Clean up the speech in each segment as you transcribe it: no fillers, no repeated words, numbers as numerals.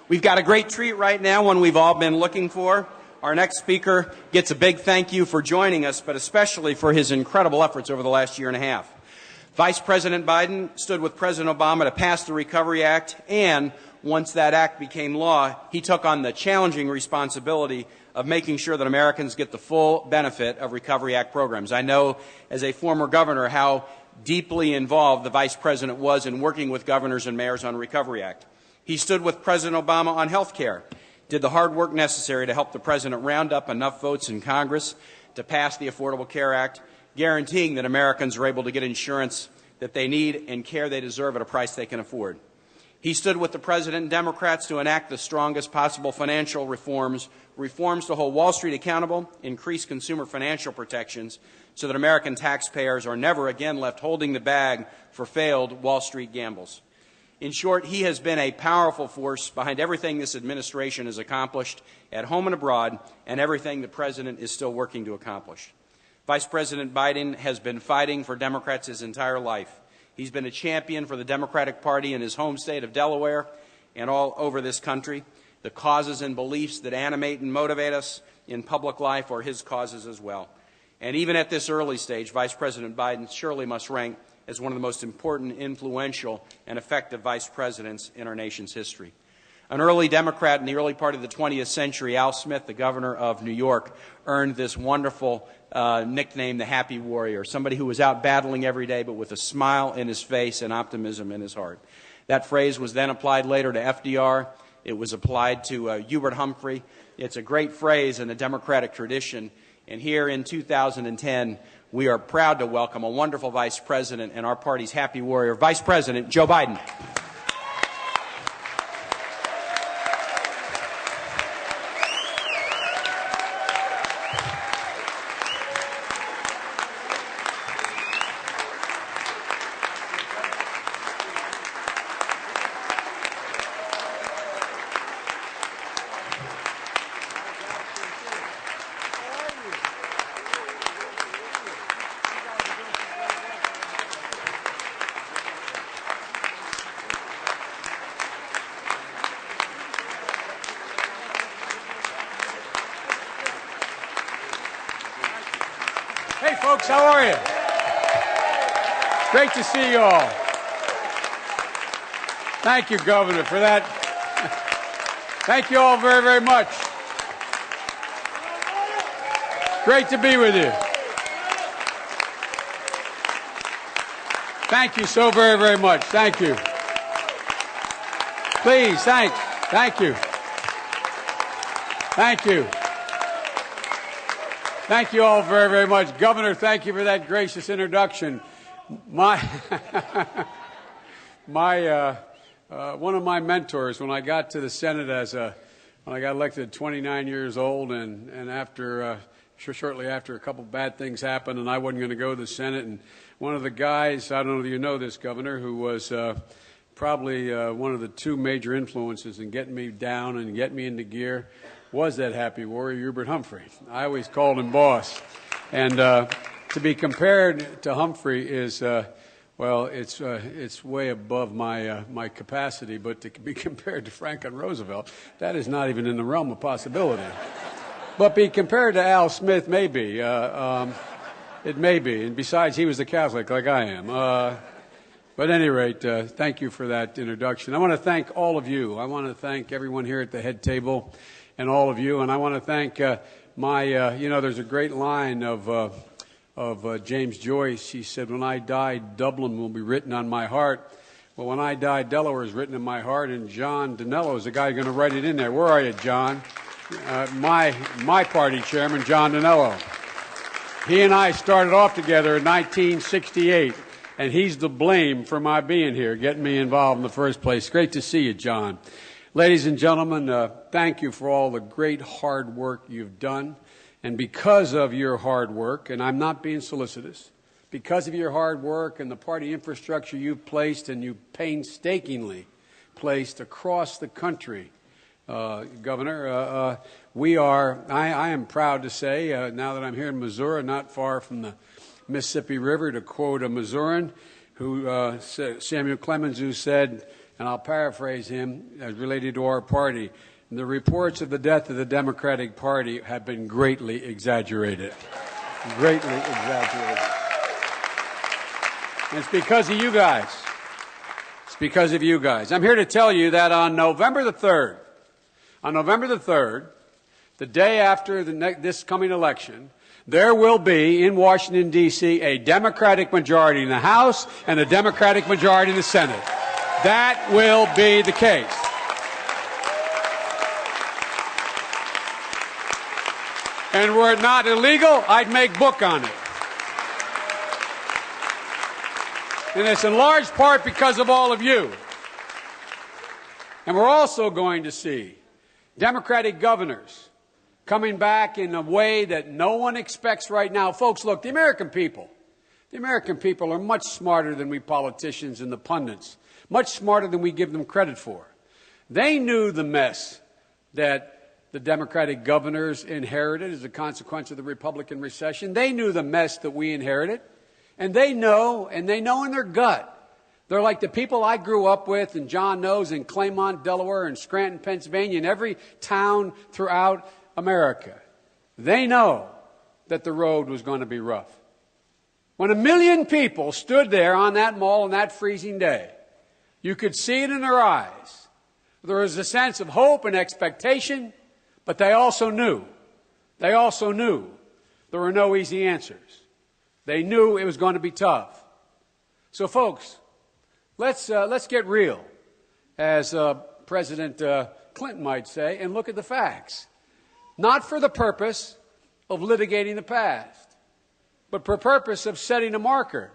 We've got a great treat right now, one we've all been looking for. Our next speaker gets a big thank you for joining us, but especially for his incredible efforts over the last year and a half. Vice President Biden stood with President Obama to pass the Recovery Act, and once that act became law, he took on the challenging responsibility of making sure that Americans get the full benefit of Recovery Act programs. I know, as a former governor, how deeply involved the Vice President was in working with governors and mayors on Recovery Act. He stood with President Obama on health care, did the hard work necessary to help the President round up enough votes in Congress to pass the Affordable Care Act, guaranteeing that Americans are able to get insurance that they need and care they deserve at a price they can afford. He stood with the President and Democrats to enact the strongest possible financial reforms to hold Wall Street accountable, increase consumer financial protections so that American taxpayers are never again left holding the bag for failed Wall Street gambles. In short, he has been a powerful force behind everything this administration has accomplished at home and abroad, and everything the President is still working to accomplish. Vice President Biden has been fighting for Democrats his entire life. He's been a champion for the Democratic Party in his home state of Delaware and all over this country. The causes and beliefs that animate and motivate us in public life are his causes as well. And even at this early stage, Vice President Biden surely must rank as one of the most important, influential, and effective vice presidents in our nation's history. An early Democrat in the early part of the 20th century, Al Smith, the governor of New York, earned this wonderful nickname, the Happy Warrior, somebody who was out battling every day but with a smile in his face and optimism in his heart. That phrase was then applied later to FDR. It was applied to Hubert Humphrey. It's a great phrase in the Democratic tradition. And here in 2010, we are proud to welcome a wonderful Vice President and our party's Happy Warrior, Vice President Joe Biden. Hey, folks, how are you? Great to see you all. Thank you, Governor, for that. Thank you all very, very much. Great to be with you. Thank you so very, very much. Thank you. Please, thank you. Thank you. Thank you all very, very much. Governor, thank you for that gracious introduction. One of my mentors, when I got to the Senate when I got elected at 29 years old, and after shortly after a couple bad things happened, and I wasn't going to go to the Senate, and one of the guys, I don't know if you know this, Governor, who was probably one of the two major influences in getting me down and getting me into gear, was that Happy Warrior, Hubert Humphrey. I always called him boss. And to be compared to Humphrey is, well, it's way above my capacity, but to be compared to Franklin Roosevelt, that is not even in the realm of possibility. But be compared to Al Smith, maybe. It may be. And besides, he was a Catholic like I am. But at any rate, thank you for that introduction. I want to thank all of you. I want to thank everyone here at the head table and all of you. And I want to thank there's a great line of James Joyce. He said, when I die, Dublin will be written on my heart. Well, when I die, Delaware is written in my heart, and John Dinello is the guy going to write it in there. Where are you, John? My party chairman, John Dinello. He and I started off together in 1968, and he's to blame for my being here, getting me involved in the first place. Great to see you, John. Ladies and gentlemen, thank you for all the great hard work you've done. And because of your hard work, and I'm not being solicitous, because of your hard work and the party infrastructure you've placed and you painstakingly placed across the country, Governor, I am proud to say, now that I'm here in Missouri, not far from the Mississippi River, to quote a Missourian, Samuel Clemens, who said, and I'll paraphrase him as related to our party. The reports of the death of the Democratic Party have been greatly exaggerated. Greatly exaggerated. And it's because of you guys. It's because of you guys. I'm here to tell you that on November the 3rd, the day after this coming election, there will be in Washington, D.C., a Democratic majority in the House and a Democratic majority in the Senate. That will be the case. And were it not illegal, I'd make book on it. And it's in large part because of all of you. And we're also going to see Democratic governors coming back in a way that no one expects right now. Folks, look, the American people are much smarter than we politicians and the pundits, much smarter than we give them credit for. They knew the mess that the Democratic governors inherited as a consequence of the Republican recession. They knew the mess that we inherited. And they know in their gut. They're like the people I grew up with, and John knows, in Claymont, Delaware, and Scranton, Pennsylvania, and every town throughout America. They know that the road was going to be rough. When 1 million people stood there on that mall on that freezing day, you could see it in their eyes. There was a sense of hope and expectation, but they also knew there were no easy answers. They knew it was going to be tough. So, folks, let's get real, as President Clinton might say, and look at the facts. Not for the purpose of litigating the past, but for the purpose of setting a marker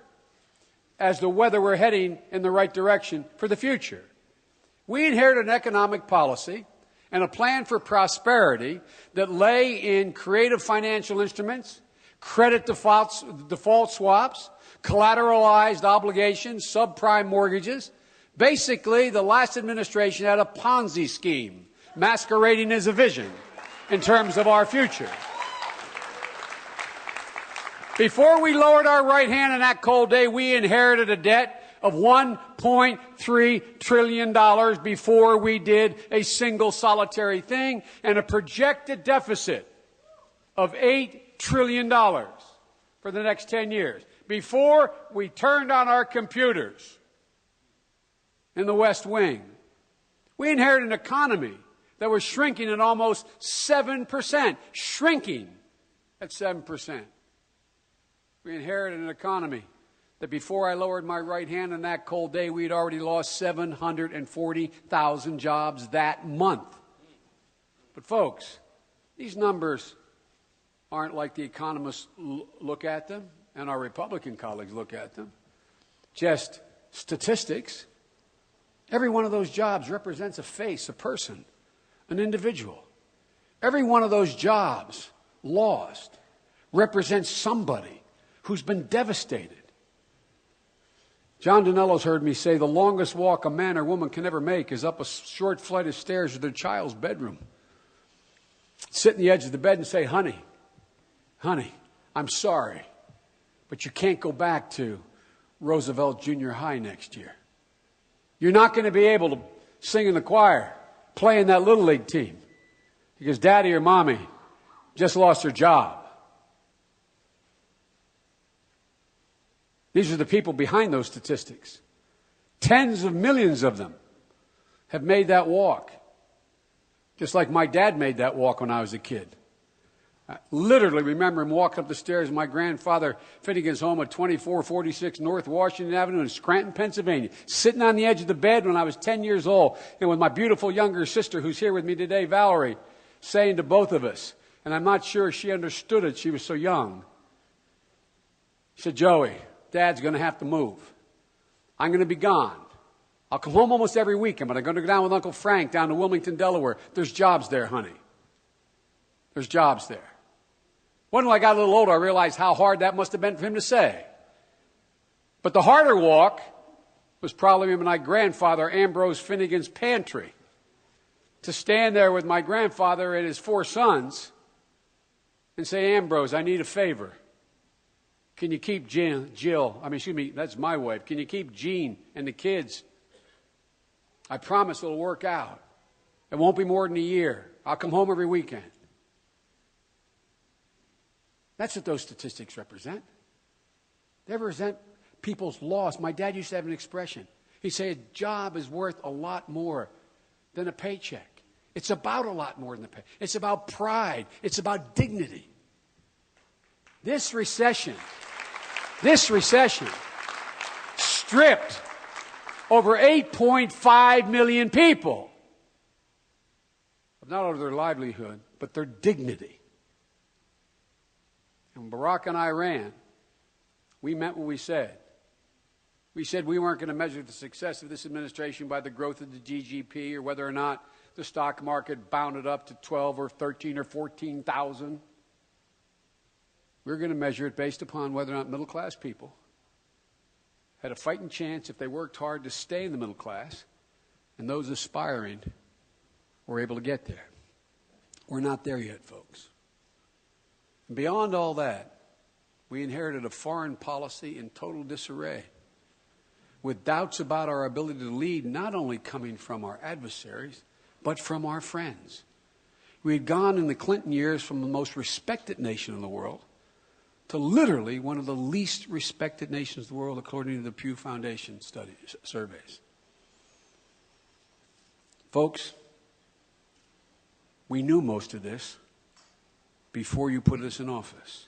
as to whether we're heading in the right direction for the future. We inherited an economic policy and a plan for prosperity that lay in creative financial instruments, credit default swaps, collateralized obligations, subprime mortgages. Basically, the last administration had a Ponzi scheme masquerading as a vision in terms of our future. Before we lowered our right hand on that cold day, we inherited a debt of $1.3 trillion before we did a single solitary thing, and a projected deficit of $8 trillion for the next 10 years. Before we turned on our computers in the West Wing, we inherited an economy that was shrinking at almost 7%. Shrinking at 7%. We inherited an economy that before I lowered my right hand on that cold day, we had already lost 740,000 jobs that month. But folks, these numbers aren't like the economists look at them and our Republican colleagues look at them. Just statistics. Every one of those jobs represents a face, a person, an individual. Every one of those jobs lost represents somebody who's been devastated. John Dinello's heard me say the longest walk a man or woman can ever make is up a short flight of stairs to their child's bedroom. Sit on the edge of the bed and say, honey, I'm sorry, but you can't go back to Roosevelt Junior High next year. You're not going to be able to sing in the choir, play in that little league team, because daddy or mommy just lost their job. These are the people behind those statistics. Tens of millions of them have made that walk, just like my dad made that walk when I was a kid. I literally remember him walking up the stairs of my grandfather Finnegan's home at 2446 North Washington Avenue in Scranton, Pennsylvania, sitting on the edge of the bed when I was 10 years old, and with my beautiful younger sister who's here with me today, Valerie, saying to both of us, and I'm not sure she understood it, she was so young. She said, Joey, Dad's going to have to move. I'm going to be gone. I'll come home almost every weekend, but I'm going to go down with Uncle Frank down to Wilmington, Delaware. There's jobs there, honey. There's jobs there. When I got a little older, I realized how hard that must have been for him to say. But the harder walk was probably my grandfather, Ambrose Finnegan's pantry. To stand there with my grandfather and his 4 sons and say, Ambrose, I need a favor. Can you keep that's my wife. Can you keep Jean and the kids I promise it'll work out. It won't be more than a year. I'll come home every weekend. That's what those statistics represent. They represent people's loss. My dad used to have an expression. He'd say a job is worth a lot more than a paycheck. It's about a lot more than a paycheck. It's about pride. It's about dignity. This recession stripped over 8.5 million people of not only their livelihood, but their dignity. And when Barack and I ran, we meant what we said. We said we weren't going to measure the success of this administration by the growth of the GDP or whether or not the stock market bounded up to 12 or 13 or 14,000. We were going to measure it based upon whether or not middle-class people had a fighting chance if they worked hard to stay in the middle class, and those aspiring were able to get there. We're not there yet, folks. And beyond all that, we inherited a foreign policy in total disarray, with doubts about our ability to lead not only coming from our adversaries, but from our friends. We had gone in the Clinton years from the most respected nation in the world to literally one of the least respected nations in the world, according to the Pew Foundation surveys. Folks, we knew most of this before you put us in office.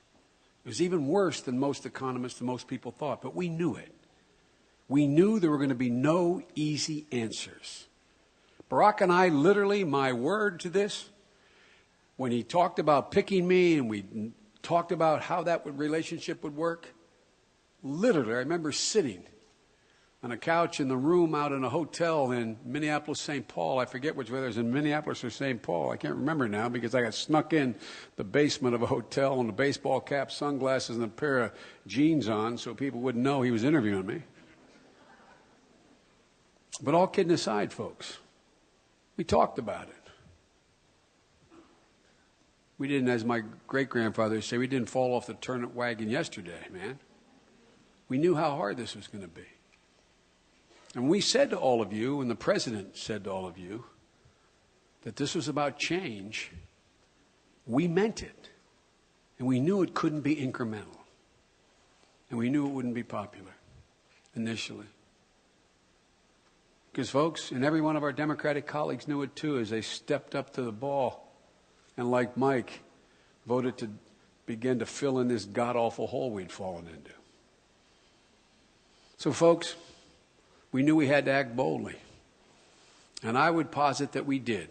It was even worse than most economists and most people thought, but we knew it. We knew there were going to be no easy answers. Barack and I, literally, my word to this, when he talked about picking me and we talked about how that relationship would work, literally, I remember sitting on a couch in the room out in a hotel in Minneapolis, St. Paul. I forget whether it was in Minneapolis or St. Paul. I can't remember now because I got snuck in the basement of a hotel with a baseball cap, sunglasses, and a pair of jeans on so people wouldn't know he was interviewing me. But all kidding aside, folks, we talked about it. We didn't, as my great-grandfather would say, we didn't fall off the turnip wagon yesterday, man. We knew how hard this was going to be. And we said to all of you, and the president said to all of you, that this was about change. We meant it. And we knew it couldn't be incremental. And we knew it wouldn't be popular initially. Because, folks, and every one of our Democratic colleagues knew it too as they stepped up to the ball and, like Mike, voted to begin to fill in this god-awful hole we'd fallen into. So, folks, we knew we had to act boldly. And I would posit that we did,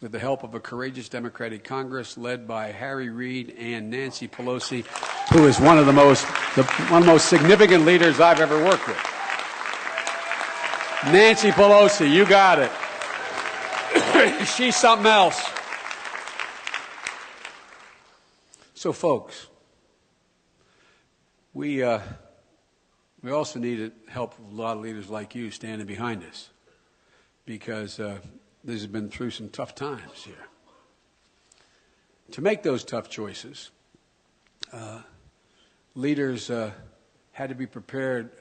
with the help of a courageous Democratic Congress led by Harry Reid and Nancy Pelosi, who is one of the most significant leaders I've ever worked with. Nancy Pelosi, you got it. She's something else. So, folks, we also needed help of a lot of leaders like you standing behind us, because this has been through some tough times here. To make those tough choices, leaders had to be prepared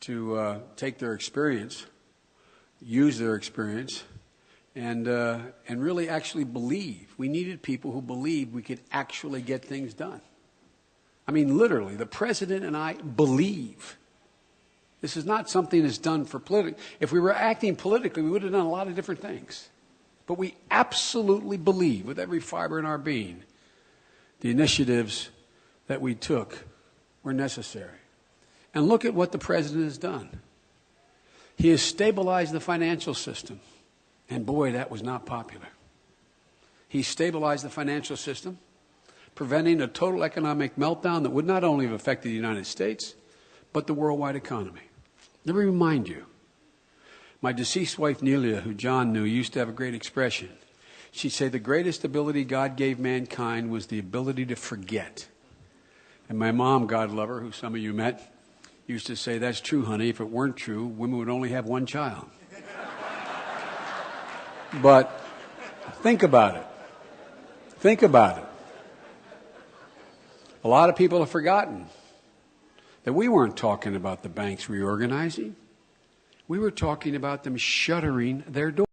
to take their experience, use their experience, and really actually believe. We needed people who believed we could actually get things done. I mean, literally, the president and I believe. This is not something that's done for politics. If we were acting politically, we would have done a lot of different things. But we absolutely believe, with every fiber in our being, the initiatives that we took were necessary. And look at what the president has done. He has stabilized the financial system. And boy, that was not popular. He stabilized the financial system, preventing a total economic meltdown that would not only have affected the United States, but the worldwide economy. Let me remind you, my deceased wife, Nelia, who John knew, used to have a great expression. She'd say the greatest ability God gave mankind was the ability to forget. And my mom, God love her, who some of you met, used to say, that's true, honey. If it weren't true, women would only have one child. But think about it. Think about it. A lot of people have forgotten that we weren't talking about the banks reorganizing. We were talking about them shuttering their doors.